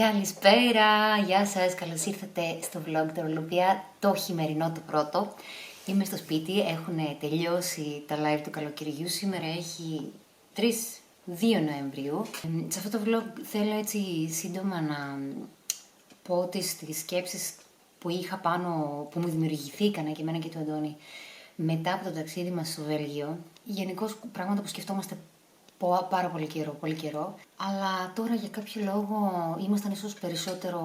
Καλησπέρα, γεια σας, καλώς ήρθατε στο vlog Τερολοπία, το χειμερινό το πρώτο. Είμαι στο σπίτι, έχουν τελειώσει τα live του καλοκαιριού, σήμερα έχει 2 Νοεμβρίου. Σε αυτό το vlog θέλω έτσι σύντομα να πω τις σκέψεις που είχα πάνω, που μου δημιουργηθήκαν και εμένα και του Αντώνη μετά από το ταξίδι μας στο Βέλγιο. Γενικώς πράγματα που σκεφτόμαστε πάρα πολύ καιρό, αλλά τώρα για κάποιο λόγο ήμασταν ίσως περισσότερο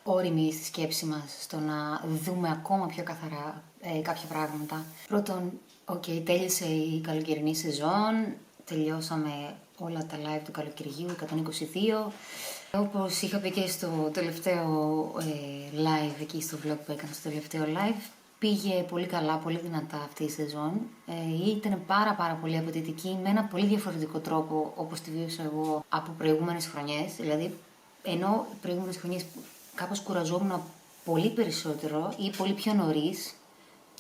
όριμοι στη σκέψη μας στο να δούμε ακόμα πιο καθαρά κάποια πράγματα. Πρώτον, τέλειωσε η καλοκαιρινή σεζόν, τελειώσαμε όλα τα live του καλοκαιριού, 122. Όπως είχα πει και στο τελευταίο live, εκεί στο vlog που έκανα στο τελευταίο live, πήγε πολύ καλά, πολύ δυνατά αυτή η σεζόν. Ήταν πάρα πολύ απαιτητική, με ένα πολύ διαφορετικό τρόπο όπως τη βίωσα εγώ από προηγούμενες χρονιές. Δηλαδή, ενώ προηγούμενες χρονιές κάπως κουραζόμουν πολύ περισσότερο ή πολύ πιο νωρίς,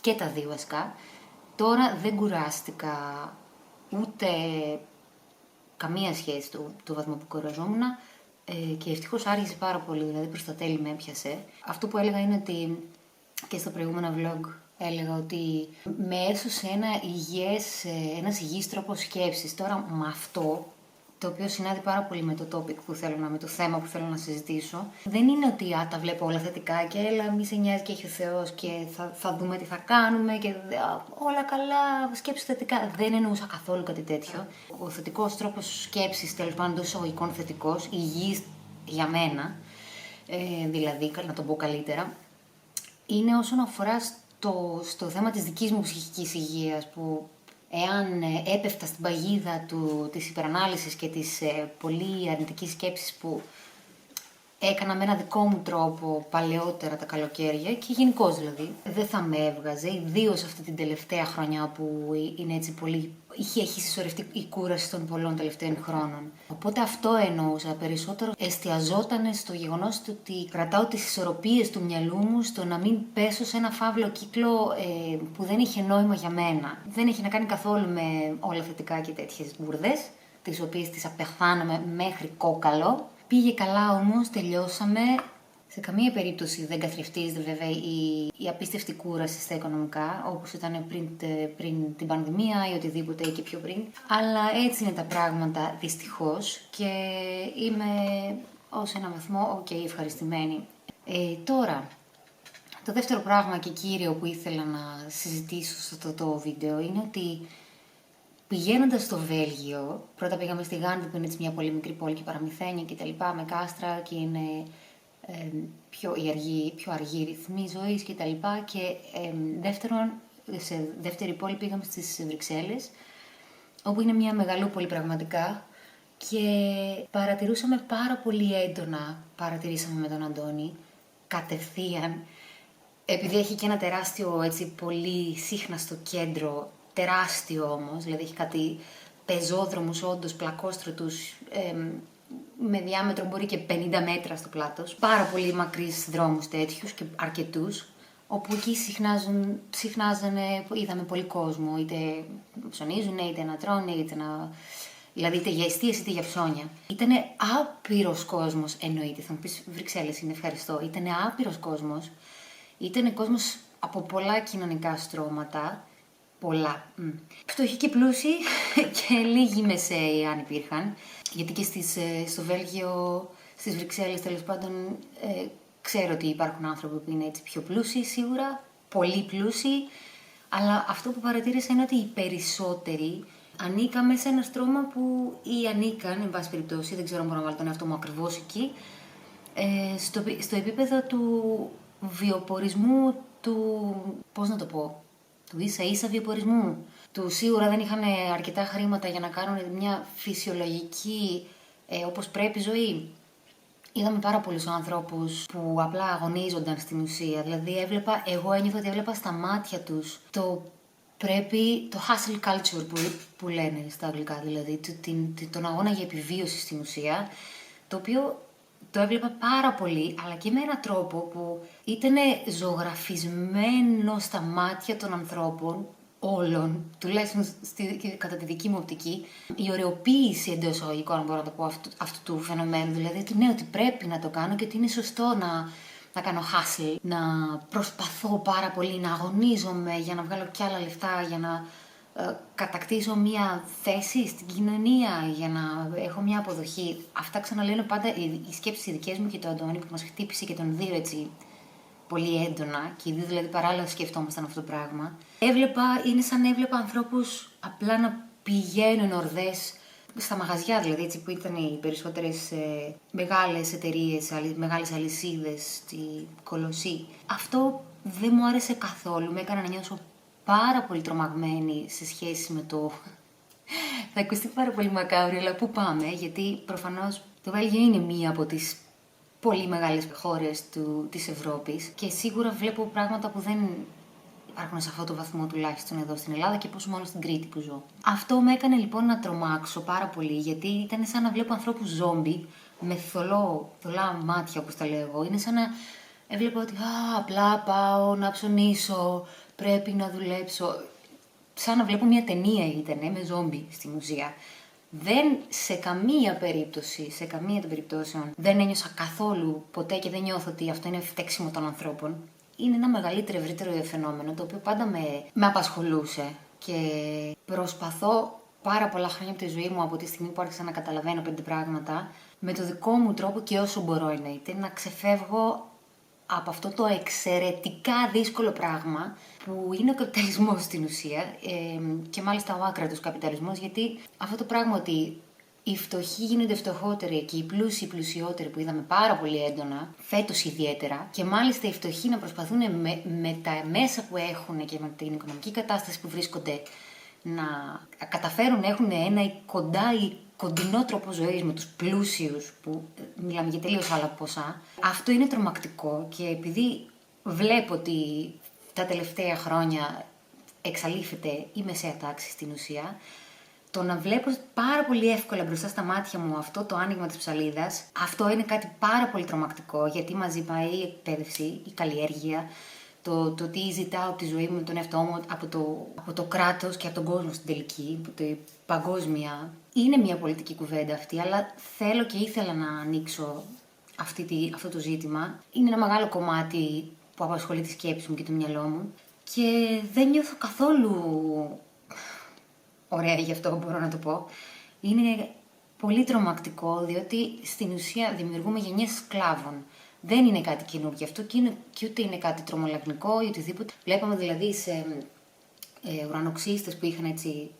και τα δύο βασικά, τώρα δεν κουράστηκα ούτε καμία σχέση του βαθμού που κουραζόμουν και ευτυχώς άργησε πάρα πολύ, δηλαδή προς τα τέλη με έπιασε. Αυτό που έλεγα είναι ότι και στο προηγούμενο vlog έλεγα ότι με έσωσε ένας υγιής τρόπος σκέψης. Τώρα με αυτό, το οποίο συνάδει πάρα πολύ με το topic που με το θέμα που θέλω να συζητήσω, δεν είναι ότι τα βλέπω όλα θετικά και έλα μη σε νοιάζει και έχει ο Θεός και θα δούμε τι θα κάνουμε και όλα καλά, σκέψου θετικά. Δεν εννοούσα καθόλου κάτι τέτοιο. Ο θετικός τρόπος σκέψης, τέλος πάντων εντός εισαγωγικών θετικός, υγιής για μένα, δηλαδή να το πω καλύτερα, είναι όσον αφορά στο θέμα της δικής μου ψυχικής υγείας, που εάν έπεφτα στην παγίδα της υπερανάλυσης και της πολύ αρνητικής σκέψης που έκανα με ένα δικό μου τρόπο παλαιότερα τα καλοκαίρια και γενικώς δηλαδή, δεν θα με έβγαζε, ιδίως αυτή την τελευταία χρονιά που είναι έτσι πολύ, έχει συσσωρευτεί η κούραση των πολλών τελευταίων χρόνων. Οπότε αυτό εννοούσα, περισσότερο εστιαζόταν στο γεγονός ότι κρατάω τις ισορροπίες του μυαλού μου στο να μην πέσω σε ένα φαύλο κύκλο που δεν είχε νόημα για μένα. Δεν έχει να κάνει καθόλου με όλα θετικά και τέτοιες μπουρδες, τις οποίες τις απεχθάνομαι μέχρι κόκαλο. Πήγε καλά όμως, τελειώσαμε. Σε καμία περίπτωση δεν καθρεφτίζεται βέβαια η απίστευτη κούραση στα οικονομικά, όπως ήταν πριν την πανδημία ή οτιδήποτε ή και πιο πριν. Αλλά έτσι είναι τα πράγματα δυστυχώς και είμαι ως ένα βαθμό ευχαριστημένη. Τώρα, το δεύτερο πράγμα και κύριο που ήθελα να συζητήσω σε αυτό το βίντεο είναι ότι πηγαίνοντας στο Βέλγιο, πρώτα πήγαμε στη Γάνδη που είναι έτσι μια πολύ μικρή πόλη και παραμυθένια και τα λοιπά, με κάστρα και είναι πιο αργή ρυθμή ζωής και τα λοιπά. Και δεύτερον, σε δεύτερη πόλη πήγαμε στις Βρυξέλλες, όπου είναι μια μεγαλούπολη πραγματικά και παρατηρούσαμε πάρα πολύ έντονα, παρατηρήσαμε με τον Αντώνη, κατευθείαν, επειδή έχει και ένα τεράστιο έτσι πολύ σύχναστο κέντρο, τεράστιο όμως, δηλαδή έχει κάτι πεζόδρομους όντως, πλακόστρωτους, με διάμετρο μπορεί και 50 μέτρα στο πλάτος. Πάρα πολύ μακρύς δρόμους τέτοιους και αρκετούς, όπου εκεί συχνάζανε, είδαμε πολύ κόσμο, είτε ψωνίζουν, είτε να τρώνε, δηλαδή είτε για εστίες είτε για ψώνια. Ήτανε άπειρος κόσμος, εννοείται, θα μου πεις Βρυξέλλες είναι, ευχαριστώ. Ήτανε άπειρος κόσμος, ήτανε κόσμος από πολλά κοινωνικά στρώματα. Πολλά. Φτωχοί και πλούσιοι και λίγοι μεσαίοι αν υπήρχαν. Γιατί και στο Βέλγιο, στις Βρυξέλλες τέλος πάντων, ξέρω ότι υπάρχουν άνθρωποι που είναι έτσι πιο πλούσιοι σίγουρα, πολύ πλούσιοι, αλλά αυτό που παρατήρησα είναι ότι οι περισσότεροι ανήκαμε σε ένα στρώμα που ή ανήκαν, εν πάση περιπτώσει, δεν ξέρω αν μπορώ να βάλω τον εαυτό μου ακριβώς εκεί, στο επίπεδο του βιοπορισμού, πώς να το πω, του ίσα βιοπορισμού. Του σίγουρα δεν είχαν αρκετά χρήματα για να κάνουν μια φυσιολογική, όπως πρέπει, ζωή. Είδαμε πάρα πολλούς ανθρώπους που απλά αγωνίζονταν στην ουσία. Δηλαδή εγώ ένιωθα ότι έβλεπα στα μάτια τους το hustle culture που λένε στα αγγλικά, δηλαδή τον αγώνα για επιβίωση στην ουσία, το οποίο το έβλεπα πάρα πολύ, αλλά και με έναν τρόπο που ήταν ζωγραφισμένο στα μάτια των ανθρώπων, όλων, τουλάχιστον κατά τη δική μου οπτική, η ωρεοποίηση εντός εισαγωγικών, μπορώ να το πω, αυτού του φαινομένου. Δηλαδή ότι ναι, ότι πρέπει να το κάνω και ότι είναι σωστό να κάνω hustle, να προσπαθώ πάρα πολύ, να αγωνίζομαι για να βγάλω κι άλλα λεφτά, για να κατακτήσω μια θέση στην κοινωνία, για να έχω μια αποδοχή. Αυτά ξαναλένε πάντα οι σκέψεις οι δικές μου και το Αντώνη που μας χτύπησε και τον δύο έτσι πολύ έντονα, και οι δύο δηλαδή παράλληλα σκεφτόμασταν αυτό το πράγμα. Είναι σαν να έβλεπα ανθρώπους απλά να πηγαίνουν ορδές στα μαγαζιά, δηλαδή έτσι που ήταν οι περισσότερες μεγάλες εταιρείες, μεγάλες αλυσίδες στη Κολοσσή. Αυτό δεν μου άρεσε καθόλου, με έκανε να νιώσω πάρα πολύ τρομαγμένη σε σχέση με το... Θα ακουστεί πάρα πολύ μακάβριο, αλλά πού πάμε, γιατί προφανώς το Βέλγιο είναι μία από τις πολύ μεγάλες χώρες της Ευρώπης και σίγουρα βλέπω πράγματα που δεν υπάρχουν σε αυτό το βαθμό τουλάχιστον εδώ στην Ελλάδα και πόσο μόνο στην Κρήτη που ζω. Αυτό με έκανε λοιπόν να τρομάξω πάρα πολύ, γιατί ήταν σαν να βλέπω ανθρώπους ζόμπι με θολά μάτια, όπως τα λέω εγώ. Είναι σαν να έβλεπα ότι απλά πάω να ψωνίσω, πρέπει να δουλέψω. Σαν να βλέπω μια ταινία ήτανε με ζόμπι στην ουσία. Δεν σε καμία περίπτωση, σε καμία των περιπτώσεων, δεν ένιωσα καθόλου ποτέ και δεν νιώθω ότι αυτό είναι φταίξιμο των ανθρώπων. Είναι ένα μεγαλύτερο, ευρύτερο φαινόμενο το οποίο πάντα με απασχολούσε και προσπαθώ πάρα πολλά χρόνια από τη ζωή μου, από τη στιγμή που άρχισα να καταλαβαίνω 5 πράγματα, με το δικό μου τρόπο και όσο μπορώ εννοείται, να ξεφεύγω από αυτό το εξαιρετικά δύσκολο πράγμα που είναι ο καπιταλισμός στην ουσία και μάλιστα ο άκρατος καπιταλισμός, γιατί αυτό το πράγμα ότι οι φτωχοί γίνονται φτωχότεροι και οι πλούσιοι πλουσιότεροι που είδαμε πάρα πολύ έντονα, φέτος ιδιαίτερα, και μάλιστα οι φτωχοί να προσπαθούν με τα μέσα που έχουν και με την οικονομική κατάσταση που βρίσκονται να καταφέρουν να έχουν ένα κοντινό τρόπο ζωής με τους πλούσιους, που μιλάμε για τελείως άλλα ποσά. Αυτό είναι τρομακτικό και επειδή βλέπω ότι τα τελευταία χρόνια εξαλείφεται η μεσαία τάξη στην ουσία, το να βλέπω πάρα πολύ εύκολα μπροστά στα μάτια μου αυτό το άνοιγμα της ψαλίδας, αυτό είναι κάτι πάρα πολύ τρομακτικό, γιατί μαζί πάει η εκπαίδευση, η καλλιέργεια, το τι ζητάω από τη ζωή μου, με τον εαυτό μου, από το κράτος και από τον κόσμο στην τελική, από τη παγκόσμια. Είναι μια πολιτική κουβέντα αυτή, αλλά θέλω και ήθελα να ανοίξω αυτό το ζήτημα. Είναι ένα μεγάλο κομμάτι που απασχολεί τη σκέψη μου και το μυαλό μου και δεν νιώθω καθόλου ωραία γι' αυτό, μπορώ να το πω. Είναι πολύ τρομακτικό, διότι στην ουσία δημιουργούμε γενιές σκλάβων. Δεν είναι κάτι καινούργιο αυτό και ούτε είναι κάτι τρομολαγνικό ή οτιδήποτε. Βλέπαμε δηλαδή σε ουρανοξύστες που είχαν έτσι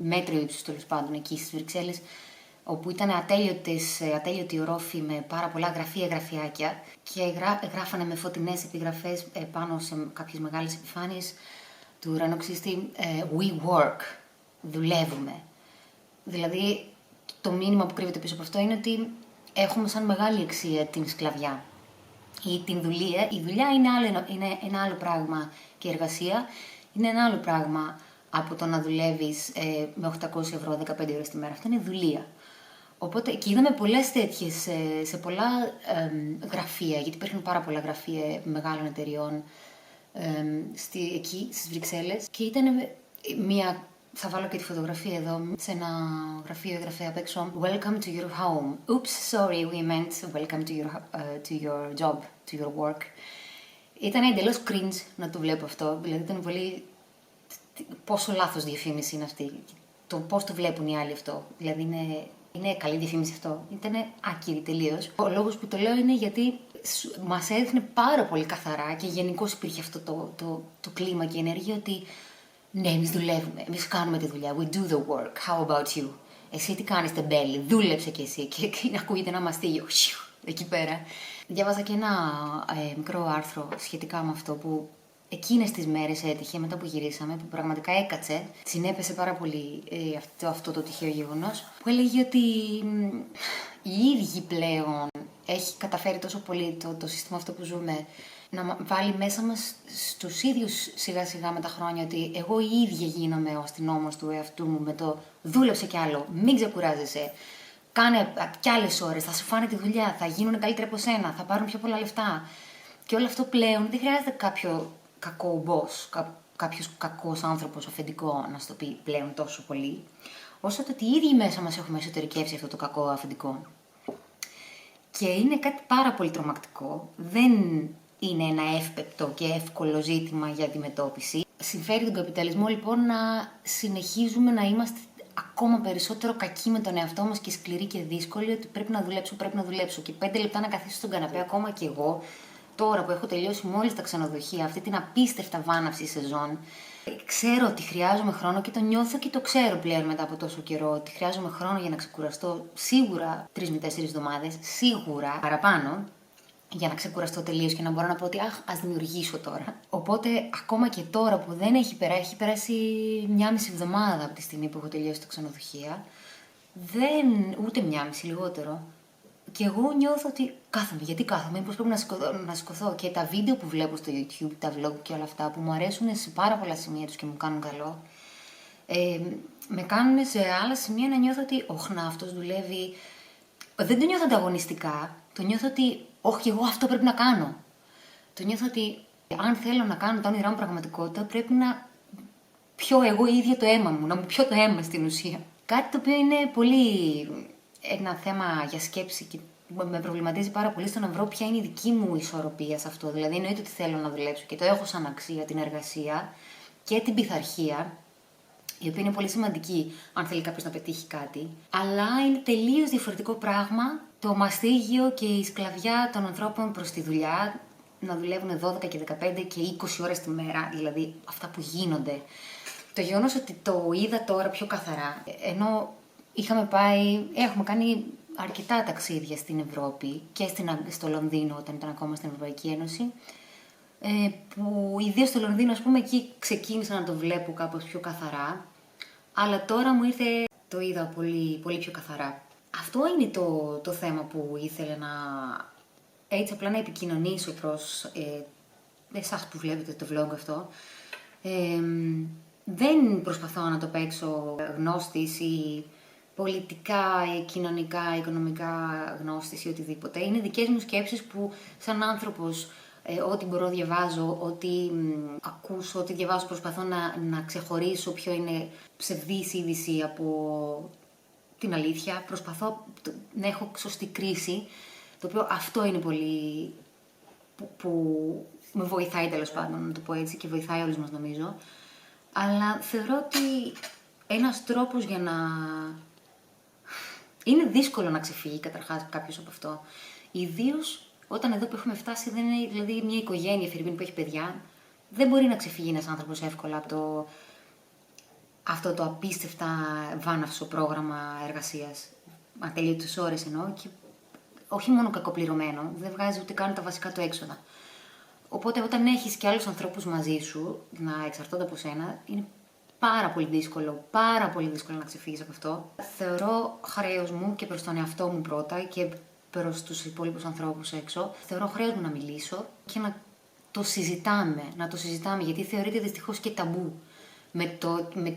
μέτριο ύψος τέλος πάντων εκεί στις Βρυξέλλες, όπου ήταν ατέλειωτοι ορόφοι με πάρα πολλά γραφιάκια και γράφανε με φωτεινές επιγραφές πάνω σε κάποιες μεγάλες επιφάνειες του ουρανοξύστη «We work», δουλεύουμε. Δηλαδή το μήνυμα που κρύβεται πίσω από αυτό είναι ότι έχουμε σαν μεγάλη αξία την σκλαβιά ή την δουλεία. Η δουλειά είναι ένα άλλο πράγμα και η εργασία είναι ένα άλλο πράγμα από το να δουλεύεις με 800 ευρώ 15 ώρες τη μέρα. Αυτό είναι δουλεία. Οπότε και είδαμε πολλές τέτοιες σε πολλά γραφεία, γιατί υπάρχουν πάρα πολλά γραφεία μεγάλων εταιριών εκεί στις Βρυξέλλες και ήταν μια... Θα βάλω και τη φωτογραφία εδώ, σε ένα γραφείο έγραφε απ' έξω «Welcome to your home. Oops, sorry, we meant welcome to your job, to your work». Ήταν εντελώς cringe να το βλέπω αυτό, δηλαδή ήταν πολύ... Πόσο λάθος διαφήμιση είναι αυτή, το πώς το βλέπουν οι άλλοι αυτό, δηλαδή είναι καλή διαφήμιση αυτό, ήταν άκυρη τελείως. Ο λόγος που το λέω είναι γιατί μας έδειχνε πάρα πολύ καθαρά και γενικώς υπήρχε αυτό το κλίμα και η ενέργεια ότι ναι, εμείς δουλεύουμε, εμείς κάνουμε τη δουλειά, we do the work, how about you? Εσύ τι κάνεις τεμπέλη, δούλεψε κι εσύ και ακούγεται ένα μαστίγιο εκεί πέρα. Διάβαζα και ένα μικρό άρθρο σχετικά με αυτό που εκείνες τις μέρες έτυχε μετά που γυρίσαμε, που πραγματικά έκατσε, συνέπεσε πάρα πολύ αυτό το τυχαίο γεγονός, που έλεγε ότι οι ίδιοι πλέον έχει καταφέρει τόσο πολύ το σύστημα αυτό που ζούμε να βάλει μέσα μας στους ίδιους σιγά σιγά με τα χρόνια ότι εγώ η ίδια γίνομαι ο αστυνόμος του εαυτού μου με το δούλεψε κι άλλο, μην ξεκουράζεσαι, κάνε κι άλλες ώρες, θα σου φάνε τη δουλειά, θα γίνουν καλύτερα από σένα, θα πάρουν πιο πολλά λεφτά. Και όλο αυτό πλέον δεν χρειάζεται κάποιο κακό boss, κάποιος κακός άνθρωπος αφεντικό να στο πει πλέον τόσο πολύ, όσο το ότι οι ίδιοι μέσα μας έχουμε εσωτερικεύσει αυτό το κακό αφεντικό. Και είναι κάτι πάρα πολύ τρομακτικό. Δεν είναι ένα εύπεπτο και εύκολο ζήτημα για αντιμετώπιση. Συμφέρει τον καπιταλισμό λοιπόν να συνεχίζουμε να είμαστε ακόμα περισσότερο κακοί με τον εαυτό μας και σκληροί και δύσκολοι, ότι πρέπει να δουλέψω. Και 5 λεπτά να καθίσω στον καναπέ ακόμα κι εγώ, τώρα που έχω τελειώσει μόλις τα ξενοδοχεία, αυτή την απίστευτα βάναυση σεζόν, ξέρω ότι χρειάζομαι χρόνο και το νιώθω και το ξέρω πλέον μετά από τόσο καιρό, ότι χρειάζομαι χρόνο για να ξεκουραστώ σίγουρα 3 με 4 εβδομάδες, σίγουρα παραπάνω, για να ξεκουραστώ τελείως και να μπορώ να πω ότι ας δημιουργήσω τώρα. Οπότε, ακόμα και τώρα που δεν έχει περάσει 1,5 εβδομάδα από τη στιγμή που έχω τελειώσει το ξενοδοχεία, ούτε 1,5, λιγότερο. Και εγώ νιώθω ότι κάθομαι. Γιατί κάθομαι, μήπως πρέπει να σηκωθώ. Και τα βίντεο που βλέπω στο YouTube, τα vlog και όλα αυτά που μου αρέσουν σε πάρα πολλά σημεία τους και μου κάνουν καλό, με κάνουν σε άλλα σημεία να νιώθω ότι αυτός δουλεύει. Δεν το νιώθω ανταγωνιστικά. Το νιώθω ότι όχι, εγώ αυτό πρέπει να κάνω. Το νιώθω ότι αν θέλω να κάνω τα όνειρά μου πραγματικότητα, πρέπει να πιω εγώ ίδια το αίμα μου, να μου πιω το αίμα στην ουσία. Κάτι το οποίο είναι πολύ ένα θέμα για σκέψη και με προβληματίζει πάρα πολύ στο να βρω ποια είναι η δική μου ισορροπία σε αυτό. Δηλαδή, εννοείται ότι θέλω να δουλέψω και το έχω σαν αξία την εργασία και την πειθαρχία, η οποία είναι πολύ σημαντική αν θέλει κάποιος να πετύχει κάτι. Αλλά είναι τελείως διαφορετικό πράγμα το μαστίγιο και η σκλαβιά των ανθρώπων προς τη δουλειά, να δουλεύουν 12 και 15 και 20 ώρες τη μέρα, δηλαδή αυτά που γίνονται. Το γεγονός ότι το είδα τώρα πιο καθαρά, ενώ έχουμε κάνει αρκετά ταξίδια στην Ευρώπη και στο Λονδίνο όταν ήταν ακόμα στην Ευρωπαϊκή Ένωση, που ιδίως στο Λονδίνο, ας πούμε, εκεί ξεκίνησα να το βλέπω κάπως πιο καθαρά, αλλά τώρα μου ήρθε, το είδα πολύ, πολύ πιο καθαρά. Αυτό είναι το θέμα που ήθελα έτσι απλά να επικοινωνήσω προς εσάς που βλέπετε το vlog αυτό. Δεν προσπαθώ να το παίξω γνώστης ή πολιτικά, κοινωνικά, οικονομικά γνώστης ή οτιδήποτε. Είναι δικές μου σκέψεις που σαν άνθρωπος ό,τι μπορώ διαβάζω, ό,τι ακούσω, ό,τι διαβάζω προσπαθώ να ξεχωρίσω ποιο είναι ψευδής είδηση από την αλήθεια. Προσπαθώ να έχω σωστή κρίση, το οποίο αυτό είναι πολύ που με βοηθάει τέλος πάντων, να το πω έτσι, και βοηθάει όλους μας νομίζω. Αλλά θεωρώ ότι ένας τρόπος για να... Είναι δύσκολο να ξεφύγει καταρχάς κάποιος από αυτό. Ιδίως όταν εδώ που έχουμε φτάσει δεν είναι, δηλαδή μια οικογένεια Φιρμπίν που έχει παιδιά, δεν μπορεί να ξεφύγει ένας άνθρωπος εύκολα από αυτό το απίστευτα βάναυσο πρόγραμμα εργασίας. Ατέλειωτες ώρες εννοώ, και όχι μόνο κακοπληρωμένο, δεν βγάζει ούτε καν τα βασικά του έξοδα. Οπότε όταν έχεις και άλλους ανθρώπους μαζί σου να εξαρτώνται από σένα, είναι πάρα πολύ δύσκολο να ξεφύγεις από αυτό. Θεωρώ χρέος μου και προς τον εαυτό μου πρώτα και προς τους υπόλοιπους ανθρώπους έξω, θεωρώ χρέος μου να μιλήσω και να το συζητάμε, γιατί θεωρείται δυστυχώς και ταμπού με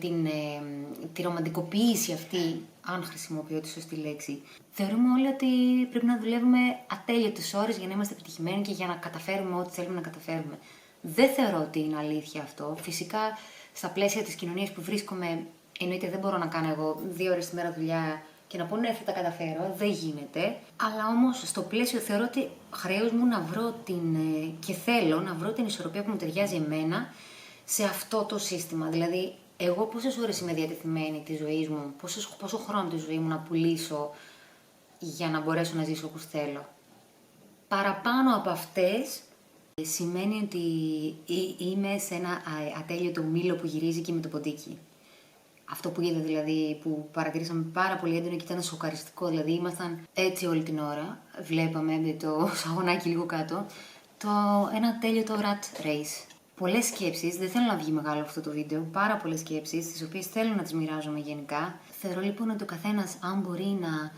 τη ρομαντικοποίηση αυτή, αν χρησιμοποιώ τη σωστή λέξη. Θεωρούμε όλοι ότι πρέπει να δουλεύουμε ατέλειωτες ώρες για να είμαστε επιτυχημένοι και για να καταφέρουμε ό,τι θέλουμε να καταφέρουμε. Δεν θεωρώ ότι είναι αλήθεια αυτό. Φυσικά, στα πλαίσια της κοινωνίας που βρίσκομαι, εννοείται δεν μπορώ να κάνω εγώ 2 ώρες τη μέρα δουλειά και να πω ναι, θα τα καταφέρω. Δεν γίνεται. Αλλά όμως στο πλαίσιο θεωρώ ότι χρέος μου να βρω και θέλω να βρω την ισορροπία που μου ταιριάζει εμένα σε αυτό το σύστημα. Δηλαδή, εγώ πόσες ώρες είμαι διατεθειμένη τη ζωή μου, πόσο χρόνο τη ζωή μου να πουλήσω για να μπορέσω να ζήσω όπως θέλω. Παραπάνω από αυτές σημαίνει ότι είμαι σε ένα ατέλειωτο μήλο που γυρίζει και με το ποντίκι. Αυτό που είδα δηλαδή, που παρατηρήσαμε πάρα πολύ έντονα και ήταν σοκαριστικό, δηλαδή ήμασταν έτσι όλη την ώρα, βλέπαμε με το σαγονάκι λίγο κάτω, ένα ατέλειωτο rat race. Πολλές σκέψεις, δεν θέλω να βγει μεγάλο αυτό το βίντεο, πάρα πολλές σκέψεις, τις οποίες θέλω να τις μοιράζομαι γενικά. Θεωρώ λοιπόν ότι ο καθένας, αν μπορεί να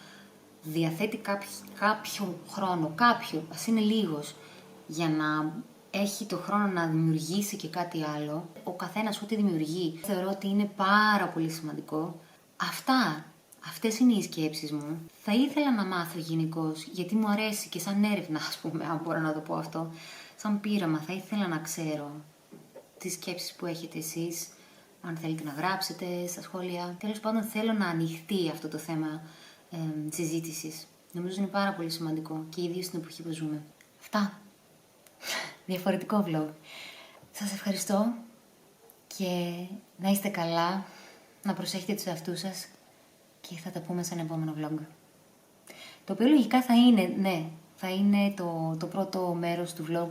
διαθέτει κάποιο χρόνο, ας είναι λίγος, για να έχει το χρόνο να δημιουργήσει και κάτι άλλο, ο καθένας ό,τι δημιουργεί, θεωρώ ότι είναι πάρα πολύ σημαντικό. Αυτές είναι οι σκέψεις μου. Θα ήθελα να μάθω γενικώς, γιατί μου αρέσει και σαν έρευνα, ας πούμε, αν μπορώ να το πω αυτό, σαν πείραμα, θα ήθελα να ξέρω τις σκέψεις που έχετε εσείς, αν θέλετε να γράψετε στα σχόλια. Τέλος πάντων, θέλω να ανοιχτεί αυτό το θέμα συζήτησης. Νομίζω είναι πάρα πολύ σημαντικό και ιδίως στην εποχή που ζούμε. Αυτά. Διαφορετικό vlog. Σας ευχαριστώ και να είστε καλά, να προσέχετε τους εαυτούς σας και θα τα πούμε σε ένα επόμενο vlog. Το οποίο λογικά θα είναι, ναι, θα είναι το πρώτο μέρος του vlog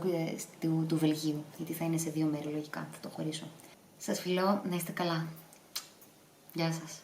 του Βελγίου, γιατί θα είναι σε 2 μέρη λογικά, θα το χωρίσω. Σας φιλώ, να είστε καλά. Γεια σας.